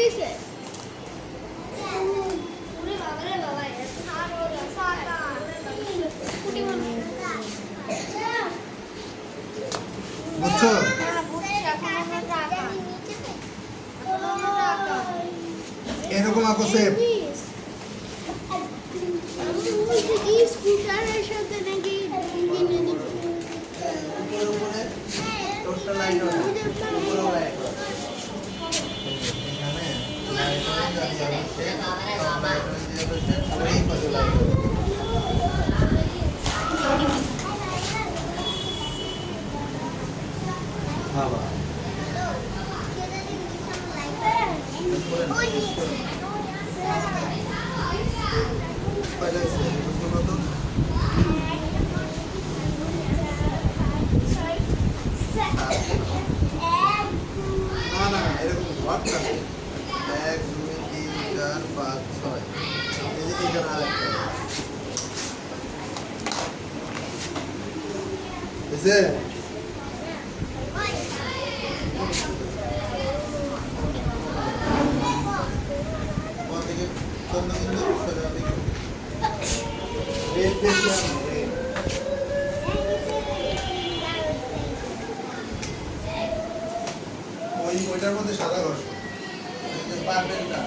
দিছে বুঝছো? এরকম আঁকো সেপ। স্কুটারের সাথে নাকি কিনে দিবে উপরে উপরে টোটটা লাইট হবে উপরে লাইট এখানে লাইট হবে জানি হচ্ছে সব লাইট হয়ে দিয়ে হচ্ছে ওই পাশে লাইট হবে বাবা পাইলাইছে বুঝতে পারতো না না এরকম ভাগ থাকে 1 2 3 4 5 6 এই যে এখানে আরেকটা এসে কোন দিকে সোজা দিকে রেল দেখি আমি ওইটার মধ্যে সাদা ঘর পারবেন না